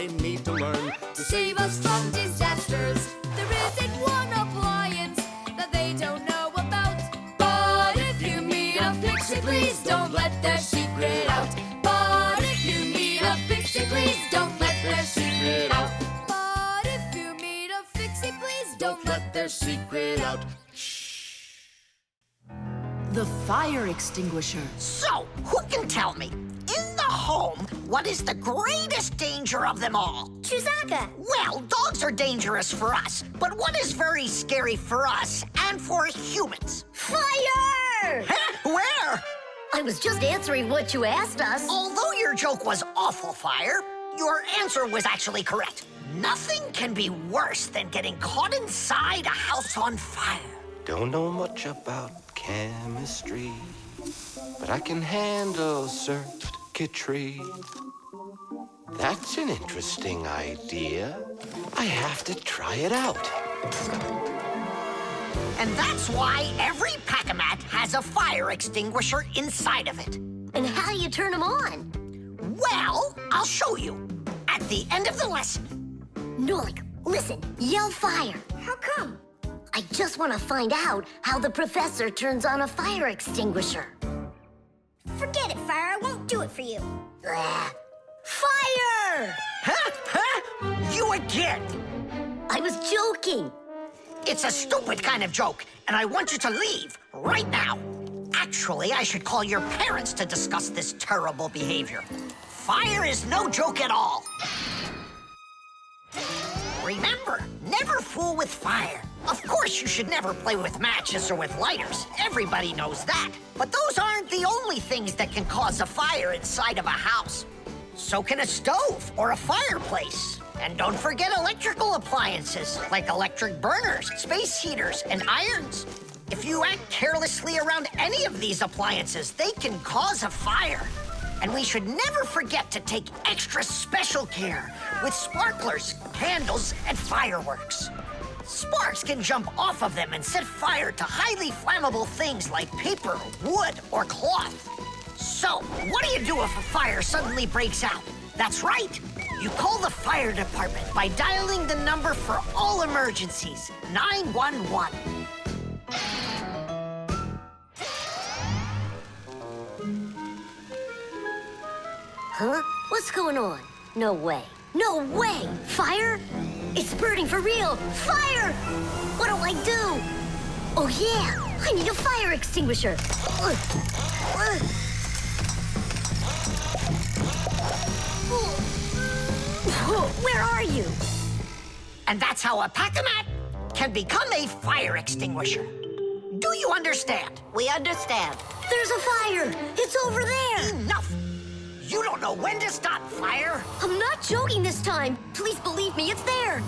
they need to learn. To save us from disasters, there isn't one appliance that they don't know about. But if you meet a Fixie, please don't let their secret out. But if you meet a Fixie, please don't let their secret out. But if you meet a Fixie, please don't let their secret out. The fire extinguisher. So, who can tell me, in the home, what is the greatest danger of them all? Chuzaka. Well, dogs are dangerous for us, but what is very scary for us and for humans? Fire! Huh? Where? I was just answering what you asked us. Although your joke was awful, Fire, your answer was actually correct. Nothing can be worse than getting caught inside a house on fire. Don't know much about chemistry, but I can handle circuitry. That's an interesting idea. I have to try it out. And that's why every Pack-A-Mat has a fire extinguisher inside of it. And how do you turn them on? Well, I'll show you at the end of the lesson. Nolik, listen, yell fire. How come? I just want to find out how the professor turns on a fire extinguisher. Forget it, Fire. I won't do it for you. Fire! You again! I was joking. It's a stupid kind of joke, and I want you to leave right now. Actually, I should call your parents to discuss this terrible behavior. Fire is no joke at all. Remember, never fool with fire. Of course, you should never play with matches or with lighters. Everybody knows that. But those aren't the only things that can cause a fire inside of a house. So can a stove or a fireplace. And don't forget electrical appliances, like electric burners, space heaters, and irons. If you act carelessly around any of these appliances, they can cause a fire. And we should never forget to take extra special care with sparklers, candles, and fireworks. Sparks can jump off of them and set fire to highly flammable things like paper, wood, or cloth. So, what do you do if a fire suddenly breaks out? That's right. You call the fire department by dialing the number for all emergencies, 911. Huh? What's going on? No way. No way! Fire? It's burning for real! Fire! What do I do? Oh, yeah! I need a fire extinguisher! Where are you? And that's how a Pack-A-Mat can become a fire extinguisher. Do you understand? We understand. There's a fire! It's over there! Enough! You don't know when to stop fire. I'm not joking this time. Please believe me, it's there.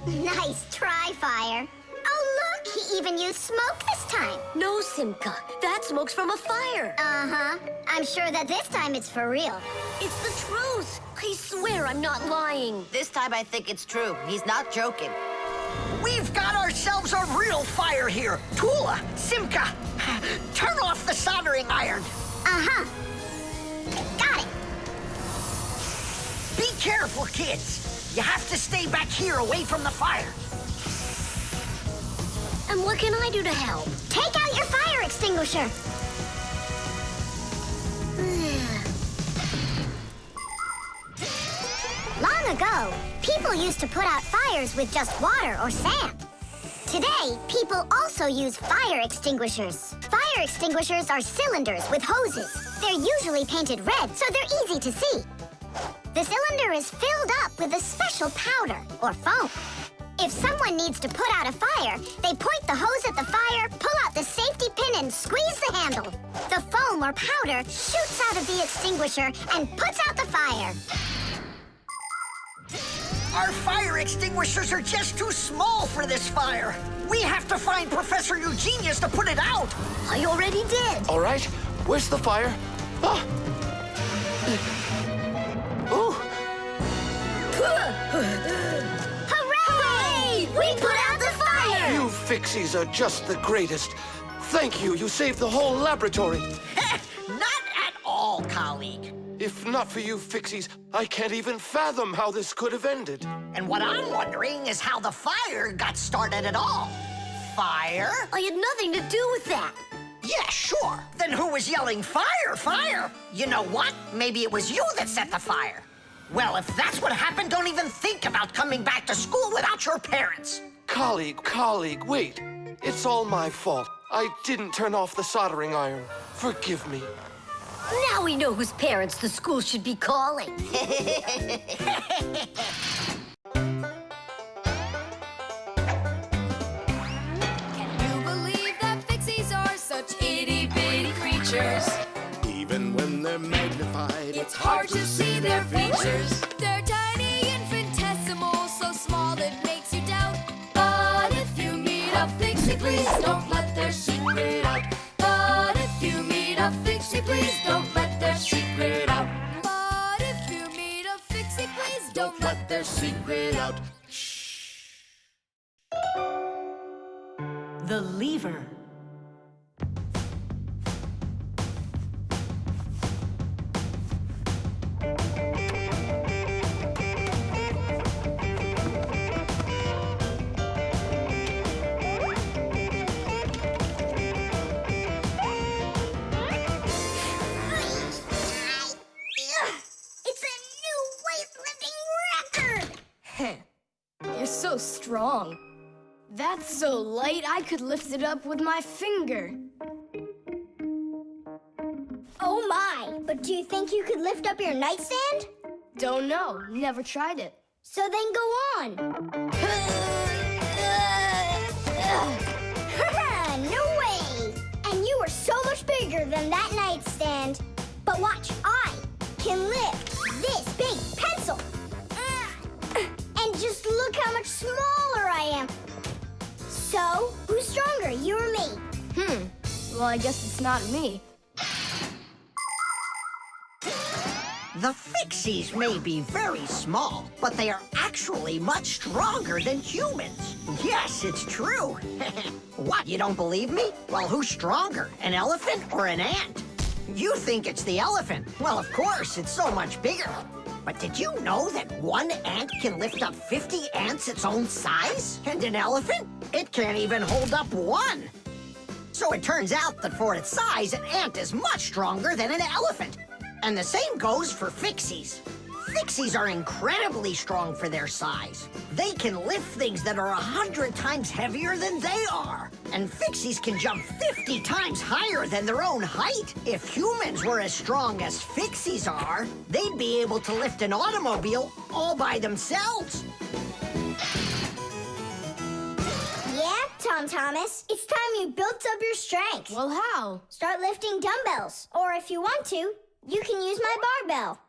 Nice try, Fire. Oh, look, he even used smoke this time. No, Simka, that smoke's from a fire. Uh-huh. I'm sure that this time it's for real. It's the truth. I swear I'm not lying. This time I think it's true. He's not joking. We've got ourselves a real fire here. Tula, Simka, turn off the soldering iron. Uh-huh. Got it. Be careful, kids. You have to stay back here away from the fire. And what can I do to help? Take out your fire extinguisher. Long ago, people used to put out fires with just water or sand. Today, people also use fire extinguishers. Fire extinguishers are cylinders with hoses. They're usually painted red, so they're easy to see. The cylinder is filled up with a special powder, or foam. If someone needs to put out a fire, they point the hose at the fire, pull out the safety pin, and squeeze the handle. The foam or powder shoots out of the extinguisher and puts out the fire. Our fire extinguishers are just too small for this fire. We have to find Professor Eugenius to put it out. I already did. All right, where's the fire? Ah! Ooh! Hooray! We put out the fire! You Fixies are just the greatest. Thank you, you saved the whole laboratory. Not at all, colleague. If not for you, Fixies, I can't even fathom how this could have ended. And what I'm wondering is how the fire got started at all. Fire? I had nothing to do with that. Yeah, sure. Then who was yelling, fire, fire? You know what? Maybe it was you that set the fire. Well, if that's what happened, don't even think about coming back to school without your parents. Colleague, wait. It's all my fault. I didn't turn off the soldering iron. Forgive me. Now we know whose parents the school should be calling. Can you believe that Fixies are such itty-bitty creatures? Even when they're magnified, It's hard to see their features. They're tiny, infinitesimal, so small it makes you doubt. But if you meet a Fixie, please don't let their secret out. But if you meet a Fixie, please don't let their secret out. But if you meet a Fixie, please don't let their secret out. The lever. It's a new weightlifting record! You're so strong. That's so light I could lift it up with my finger. Oh my! But do you think you could lift up your nightstand? Don't know. Never tried it. So then go on. No way! And you are so much bigger than that nightstand. But watch, I can lift this big pencil. And just look how much smaller I am. So, who's stronger, you or me? Well, I guess it's not me. The Fixies may be very small, but they are actually much stronger than humans. Yes, it's true. What, you don't believe me? Well, who's stronger, an elephant or an ant? You think it's the elephant. Well, of course, it's so much bigger. But did you know that one ant can lift up 50 ants its own size? And an elephant? It can't even hold up one. So it turns out that for its size, an ant is much stronger than an elephant. And the same goes for Fixies. Fixies are incredibly strong for their size. They can lift things that are 100 times heavier than they are. And Fixies can jump 50 times higher than their own height. If humans were as strong as Fixies are, they'd be able to lift an automobile all by themselves. Yeah, Tom Thomas, it's time you built up your strength. Well, how? Start lifting dumbbells. Or if you want to, you can use my barbell.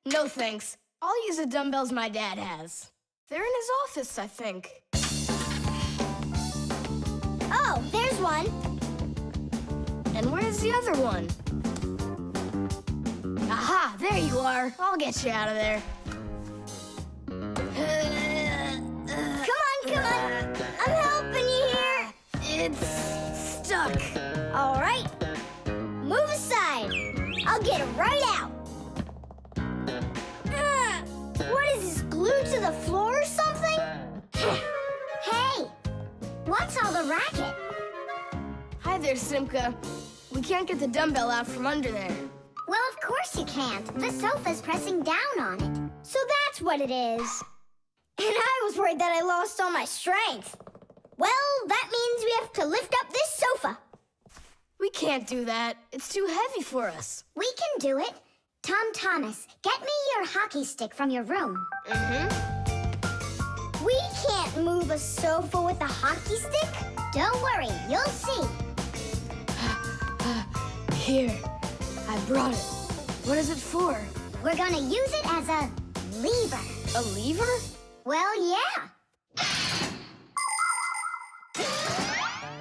No thanks. I'll use the dumbbells my dad has. They're in his office, I think. Oh, there's one. And where's the other one? Aha, there you are. I'll get you out of there. Come on. I'm helping you here. It's stuck. All right. Move aside. I'll get it right out. What is this, glued to the floor or something? Hey, what's all the racket? Hi there, Simka. We can't get the dumbbell out from under there. Well, of course you can't. The sofa's pressing down on it. So that's what it is. And I was worried that I lost all my strength. Well, that means we have to lift up this sofa. We can't do that. It's too heavy for us. We can do it. Tom Thomas, get me your hockey stick from your room. We can't move a sofa with a hockey stick. Don't worry, you'll see. Here, I brought it. What is it for? We're gonna use it as a lever. A lever? Well, yeah.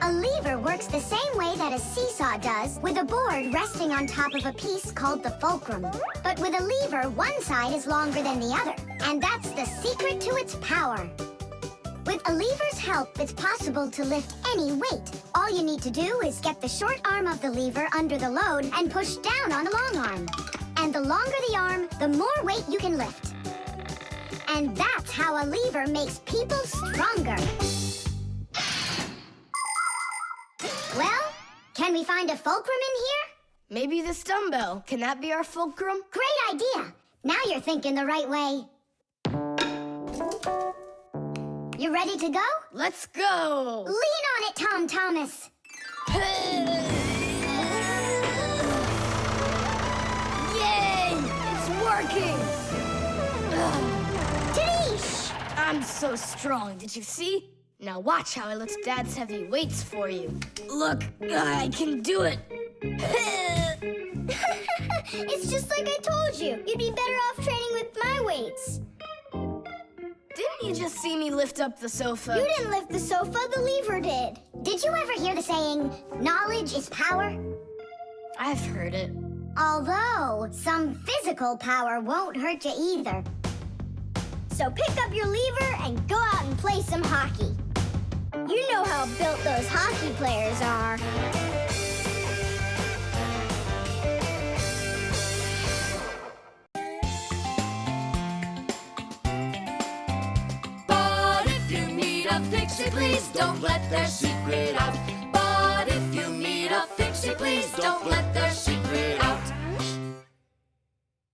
A lever works the same way that a seesaw does, with a board resting on top of a piece called the fulcrum. But with a lever, one side is longer than the other, and that's the secret to its power. With a lever's help, it's possible to lift any weight, All you need to do is get the short arm of the lever under the load and push down on the long arm. And the longer the arm, the more weight you can lift. And that's how a lever makes people stronger. Well, can we find a fulcrum in here? Maybe this dumbbell. Can that be our fulcrum? Great idea! Now you're thinking the right way. You ready to go? Let's go! Lean on it, Tom Thomas. Yay! It's working! Tadoosh! I'm so strong, did you see? Now watch how I lift Dad's heavy weights for you. Look, I can do it. It's just like I told you. You'd be better off training with my weights. Didn't you just see me lift up the sofa? You didn't lift the sofa, the lever did. Did you ever hear the saying, knowledge is power? I've heard it. Although, some physical power won't hurt you either. So pick up your lever and go out and play some hockey. You know how built those hockey players are. But if you meet a Fixie, please don't let their secret out. But if you meet a Fixie, please don't let their secret out.